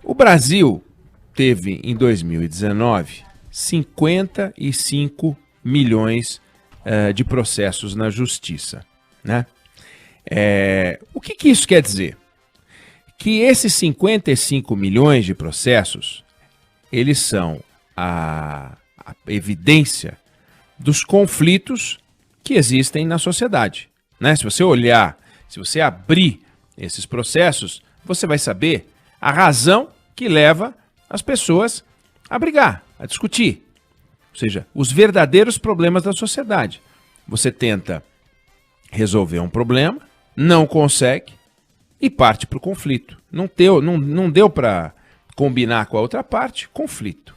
O Brasil teve, em 2019, 55 milhões de processos na justiça, né? O que isso quer dizer? Que esses 55 milhões de processos, eles são a evidência dos conflitos que existem na sociedade, né? Se você olhar, se você abrir esses processos, você vai saber a razão que leva as pessoas a brigar, a discutir. Ou seja, os verdadeiros problemas da sociedade. Você tenta resolver um problema, não consegue e parte para o conflito. Não deu para combinar com a outra parte, conflito.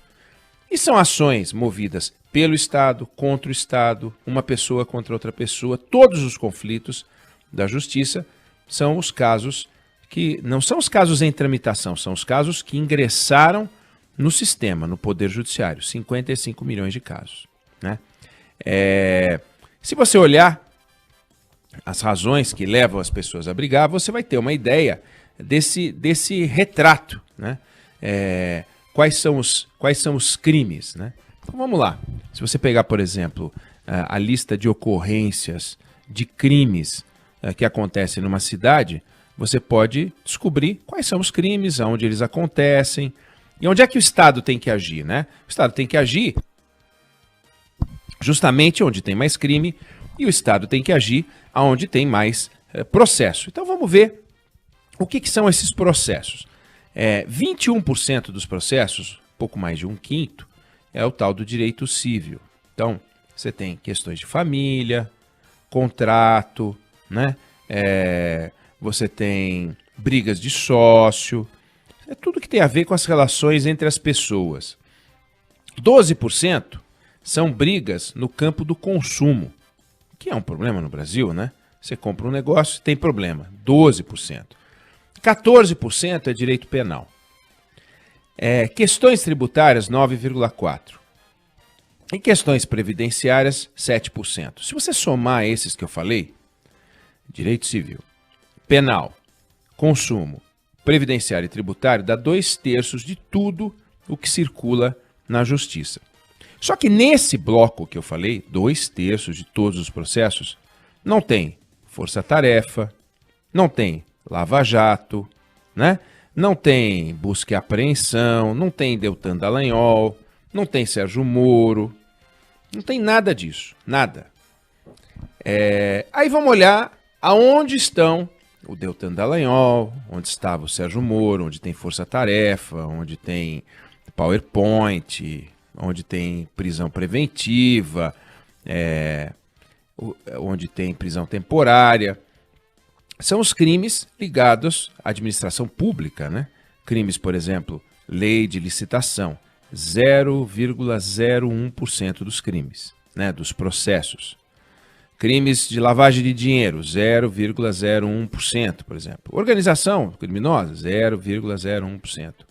E são ações movidas pelo Estado, contra o Estado, uma pessoa contra outra pessoa. Todos os conflitos da justiça são os casos que não são os casos em tramitação, são os casos que ingressaram no sistema, no Poder Judiciário. 55 milhões de casos, né? Se você olhar as razões que levam as pessoas a brigar, você vai ter uma ideia desse retrato, né? Quais são os crimes, né? Então vamos lá. Se você pegar, por exemplo, a lista de ocorrências de crimes que acontecem numa cidade, você pode descobrir quais são os crimes, aonde eles acontecem e onde é que o Estado tem que agir, né? O Estado tem que agir justamente onde tem mais crime e o Estado tem que agir aonde tem mais processo. Então vamos ver o que são esses processos. 21% dos processos, pouco mais de um quinto, é o tal do direito civil. Então, você tem questões de família, contrato, né? Você tem brigas de sócio, tudo que tem a ver com as relações entre as pessoas. 12% são brigas no campo do consumo, que é um problema no Brasil, né? Você compra um negócio, tem problema, 12%. 14% é direito penal. Questões tributárias, 9,4%. E questões previdenciárias, 7%. Se você somar esses que eu falei, direito civil, penal, consumo, previdenciário e tributário, dá 2/3 de tudo o que circula na justiça. Só que nesse bloco que eu falei, 2/3 de todos os processos, não tem força-tarefa, não tem lava-jato, né? Não tem busca e apreensão, não tem Deltan Dallagnol, não tem Sérgio Moro, não tem nada disso, nada. Aí vamos olhar aonde estão o Deltan Dallagnol, onde estava o Sérgio Moro, onde tem força-tarefa, onde tem PowerPoint, onde tem prisão preventiva, onde tem prisão temporária. São os crimes ligados à administração pública, né? Crimes, por exemplo, lei de licitação, 0,01% dos crimes, né? Dos processos. Crimes de lavagem de dinheiro, 0,01%, por exemplo. Organização criminosa, 0,01%.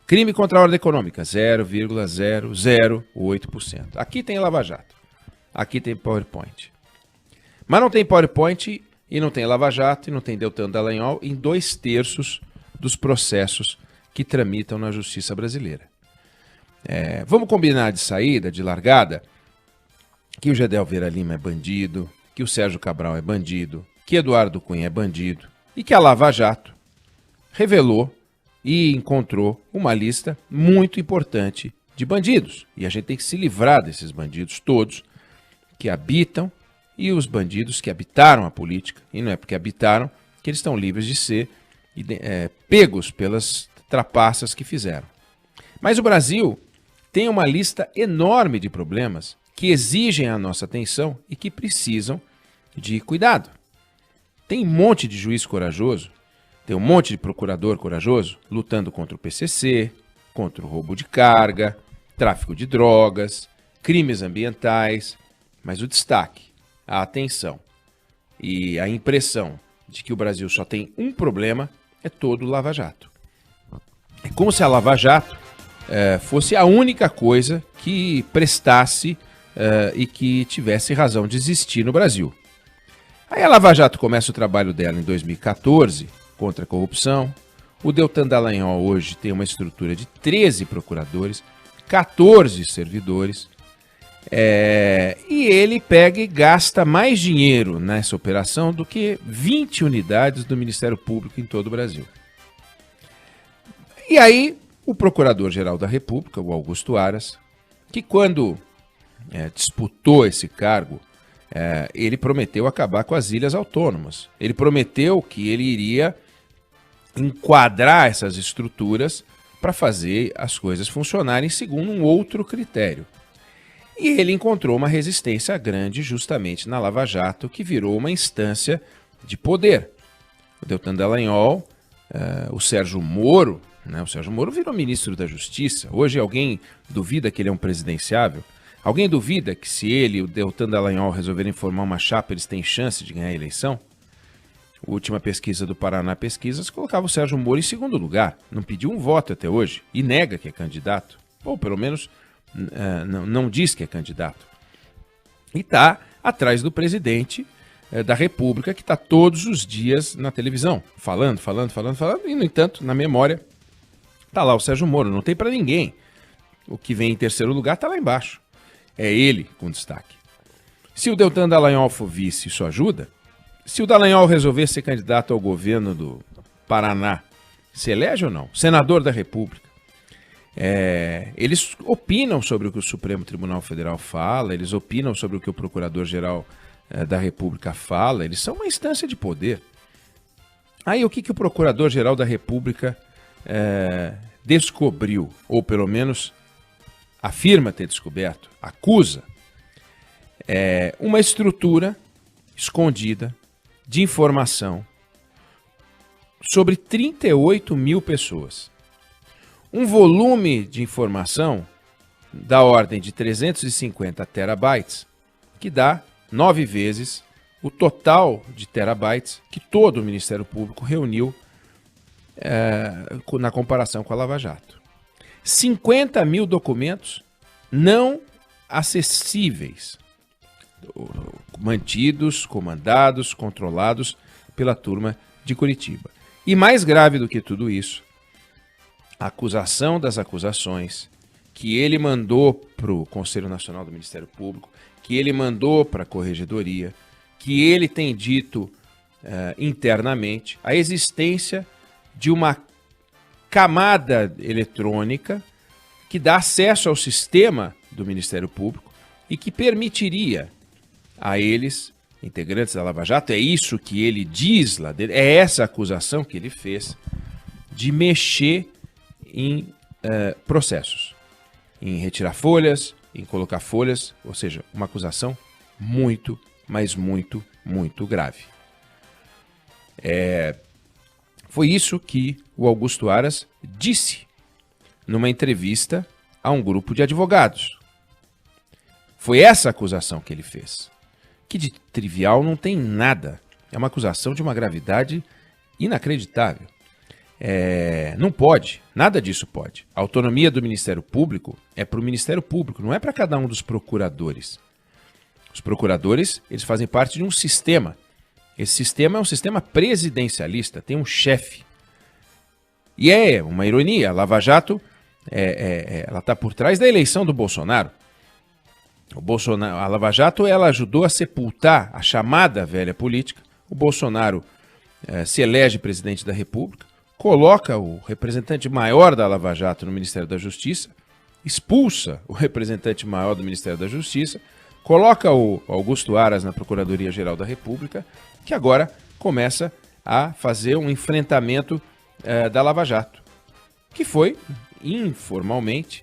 Crime contra a ordem econômica, 0,008%. Aqui tem Lava Jato, aqui tem PowerPoint. Mas não tem PowerPoint e não tem Lava Jato e não tem Deltan Dallagnol em 2/3 dos processos que tramitam na justiça brasileira. Vamos combinar de saída, de largada, que o Gedel Vieira Lima é bandido, que o Sérgio Cabral é bandido, que Eduardo Cunha é bandido e que a Lava Jato revelou e encontrou uma lista muito importante de bandidos. E a gente tem que se livrar desses bandidos todos que habitam e os bandidos que habitaram a política, e não é porque habitaram que eles estão livres de ser pegos pelas trapaças que fizeram. Mas o Brasil tem uma lista enorme de problemas que exigem a nossa atenção e que precisam de cuidado. Tem um monte de juiz corajoso, tem um monte de procurador corajoso lutando contra o PCC, contra o roubo de carga, tráfico de drogas, crimes ambientais, mas o destaque, a atenção e a impressão de que o Brasil só tem um problema é todo o Lava Jato. É como se a Lava Jato fosse a única coisa que prestasse e que tivesse razão de existir no Brasil. Aí a Lava Jato começa o trabalho dela em 2014 contra a corrupção, O Deltan Dallagnol hoje tem uma estrutura de 13 procuradores, 14 servidores, e ele pega e gasta mais dinheiro nessa operação do que 20 unidades do Ministério Público em todo o Brasil. E aí, o Procurador-Geral da República, o Augusto Aras, que quando disputou esse cargo, ele prometeu acabar com as ilhas autônomas. Ele prometeu que ele iria enquadrar essas estruturas para fazer as coisas funcionarem segundo um outro critério. E ele encontrou uma resistência grande justamente na Lava Jato, que virou uma instância de poder. O Deltan Dallagnol, o Sérgio Moro, né? O Sérgio Moro virou ministro da Justiça. Hoje alguém duvida que ele é um presidenciável? Alguém duvida que se ele e o Deltan Dallagnol resolverem formar uma chapa, eles têm chance de ganhar a eleição? A última pesquisa do Paraná Pesquisas colocava o Sérgio Moro em segundo lugar. Não pediu um voto até hoje e nega que é candidato. Ou pelo menos não diz que é candidato. E está atrás do presidente da República, que está todos os dias na televisão, falando, e, no entanto, na memória, está lá o Sérgio Moro, não tem para ninguém. O que vem em terceiro lugar está lá embaixo. É ele com destaque. Se o Deltan Dallagnol for vice, isso ajuda. Se o Dallagnol resolver ser candidato ao governo do Paraná, se elege ou não? Senador da República. Eles opinam sobre o que o Supremo Tribunal Federal fala, eles opinam sobre o que o Procurador-Geral da República fala, eles são uma instância de poder. Aí o que o Procurador-Geral da República descobriu, ou pelo menos afirma ter descoberto, acusa, uma estrutura escondida de informação sobre 38 mil pessoas. Um volume de informação da ordem de 350 terabytes, que dá 9 vezes o total de terabytes que todo o Ministério Público reuniu na comparação com a Lava Jato. 50 mil documentos não acessíveis, mantidos, comandados, controlados pela turma de Curitiba. E mais grave do que tudo isso, a acusação das acusações que ele mandou para o Conselho Nacional do Ministério Público, que ele mandou para a Corregedoria, que ele tem dito internamente, a existência de uma camada eletrônica que dá acesso ao sistema do Ministério Público e que permitiria a eles, integrantes da Lava Jato, é isso que ele diz lá dentro, é essa acusação que ele fez de mexer em processos, em retirar folhas, em colocar folhas, ou seja, uma acusação muito, mas muito, muito grave. Foi isso que o Augusto Aras disse numa entrevista a um grupo de advogados. Foi essa acusação que ele fez, que de trivial não tem nada. É uma acusação de uma gravidade inacreditável. Não pode, nada disso pode. A autonomia do Ministério Público é para o Ministério Público, não é para cada um dos procuradores. Os procuradores, eles fazem parte de um sistema. Esse sistema é um sistema presidencialista, tem um chefe. E é uma ironia, a Lava Jato, ela está por trás da eleição do Bolsonaro. A Lava Jato, ela ajudou a sepultar a chamada velha política. O Bolsonaro se elege presidente da República, coloca o representante maior da Lava Jato no Ministério da Justiça, expulsa o representante maior do Ministério da Justiça, coloca o Augusto Aras na Procuradoria-Geral da República, que agora começa a fazer um enfrentamento da Lava Jato, que foi informalmente,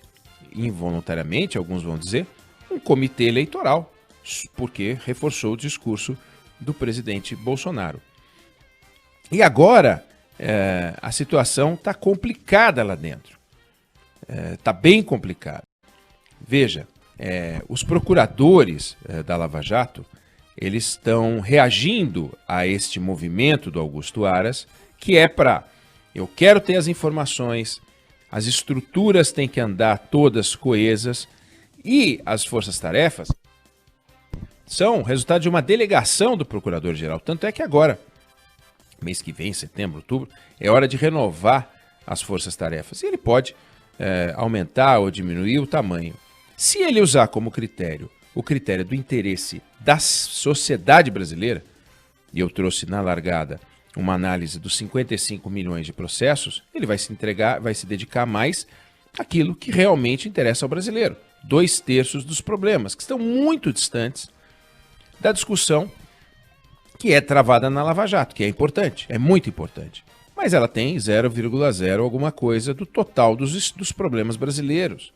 involuntariamente, alguns vão dizer, um comitê eleitoral, porque reforçou o discurso do presidente Bolsonaro. E agora a situação está complicada lá dentro. Está bem complicada. Veja, os procuradores da Lava Jato, eles estão reagindo a este movimento do Augusto Aras, que é para, eu quero ter as informações, as estruturas têm que andar todas coesas, e as forças-tarefas são resultado de uma delegação do Procurador-Geral. Tanto é que agora mês que vem, setembro, outubro, é hora de renovar as forças-tarefas. E ele pode aumentar ou diminuir o tamanho. Se ele usar como critério o critério do interesse da sociedade brasileira, e eu trouxe na largada uma análise dos 55 milhões de processos, ele vai se dedicar mais àquilo que realmente interessa ao brasileiro. 2/3 dos problemas, que estão muito distantes da discussão que é travada na Lava Jato, que é importante, é muito importante. Mas ela tem 0,0 alguma coisa do total dos problemas brasileiros,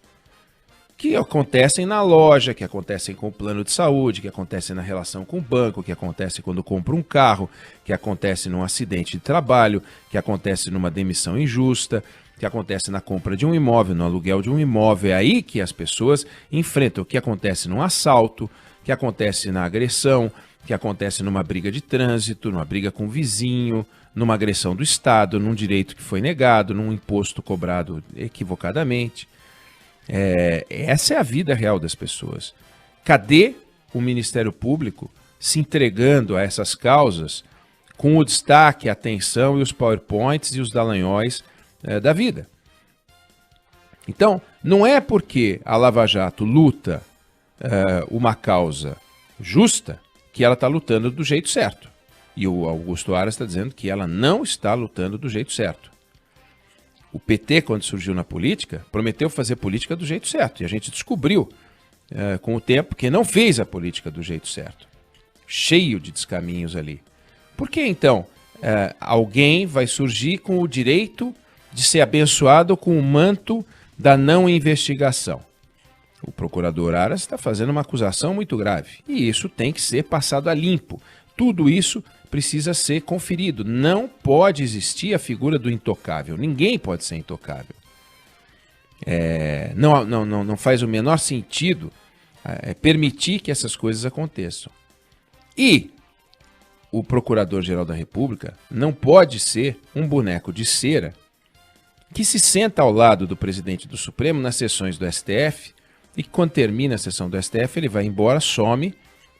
que acontecem na loja, que acontecem com o plano de saúde, que acontecem na relação com o banco, que acontece quando compra um carro, que acontece num acidente de trabalho, que acontece numa demissão injusta, que acontece na compra de um imóvel, no aluguel de um imóvel. É aí que as pessoas enfrentam o que acontece num assalto, que acontece na agressão, que acontece numa briga de trânsito, numa briga com o vizinho, numa agressão do Estado, num direito que foi negado, num imposto cobrado equivocadamente. Essa é a vida real das pessoas. Cadê o Ministério Público se entregando a essas causas com o destaque, a atenção e os PowerPoints e os dalanhóis da vida? Então, não é porque a Lava Jato luta uma causa justa que ela está lutando do jeito certo. E o Augusto Aras está dizendo que ela não está lutando do jeito certo. O PT, quando surgiu na política, prometeu fazer política do jeito certo. E a gente descobriu, com o tempo, que não fez a política do jeito certo. Cheio de descaminhos ali. Por que, então, alguém vai surgir com o direito de ser abençoado com o manto da não investigação? O procurador Aras está fazendo uma acusação muito grave. E isso tem que ser passado a limpo. Tudo isso precisa ser conferido. Não pode existir a figura do intocável. Ninguém pode ser intocável. Não faz o menor sentido permitir que essas coisas aconteçam. E o Procurador-Geral da República não pode ser um boneco de cera que se senta ao lado do presidente do Supremo nas sessões do STF e que, quando termina a sessão do STF, ele vai embora, some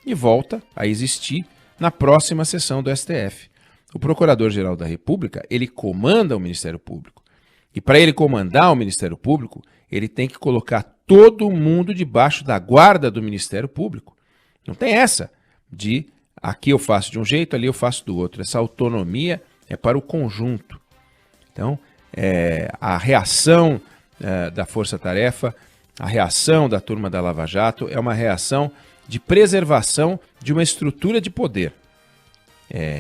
e volta a existir na próxima sessão do STF. O Procurador-Geral da República, ele comanda o Ministério Público. E para ele comandar o Ministério Público, ele tem que colocar todo mundo debaixo da guarda do Ministério Público. Não tem essa de aqui eu faço de um jeito, ali eu faço do outro. Essa autonomia é para o conjunto. Então, a reação da Força Tarefa, a reação da turma da Lava Jato é uma reação de preservação de uma estrutura de poder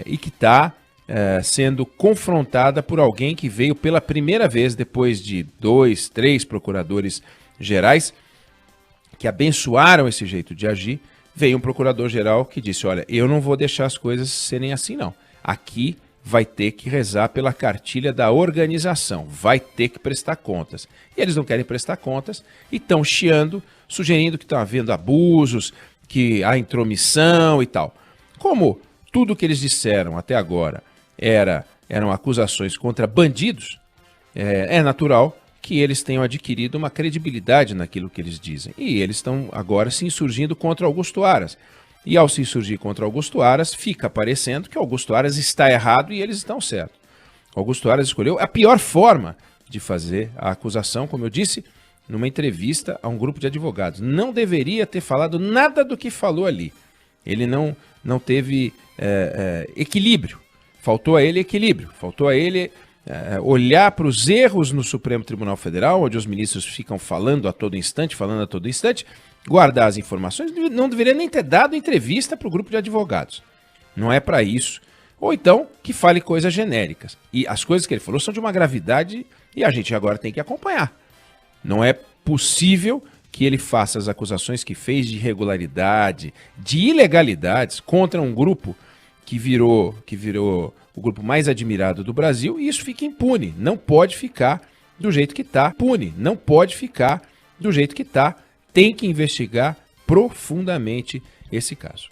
e que está sendo confrontada por alguém que veio pela primeira vez, depois de 2, 3 procuradores gerais que abençoaram esse jeito de agir, veio um procurador-geral que disse, olha, eu não vou deixar as coisas serem assim não. Aqui vai ter que rezar pela cartilha da organização, vai ter que prestar contas. E eles não querem prestar contas e estão chiando, sugerindo que estão havendo abusos, que há intromissão e tal. Como tudo que eles disseram até agora eram acusações contra bandidos, é natural que eles tenham adquirido uma credibilidade naquilo que eles dizem. E eles estão agora se insurgindo contra Augusto Aras. E ao se insurgir contra Augusto Aras, fica parecendo que Augusto Aras está errado e eles estão certos. Augusto Aras escolheu a pior forma de fazer a acusação, como eu disse, numa entrevista a um grupo de advogados. Não deveria ter falado nada do que falou ali. Ele não teve equilíbrio. Faltou a ele equilíbrio. Faltou a ele olhar para os erros no Supremo Tribunal Federal, onde os ministros ficam falando a todo instante, guardar as informações. Não deveria nem ter dado entrevista para o grupo de advogados. Não é para isso. Ou então que fale coisas genéricas. E as coisas que ele falou são de uma gravidade e a gente agora tem que acompanhar. Não é possível que ele faça as acusações que fez de irregularidade, de ilegalidades contra um grupo que virou o grupo mais admirado do Brasil e isso fica impune. Não pode ficar do jeito que está. Impune. Não pode ficar do jeito que está. Tem que investigar profundamente esse caso.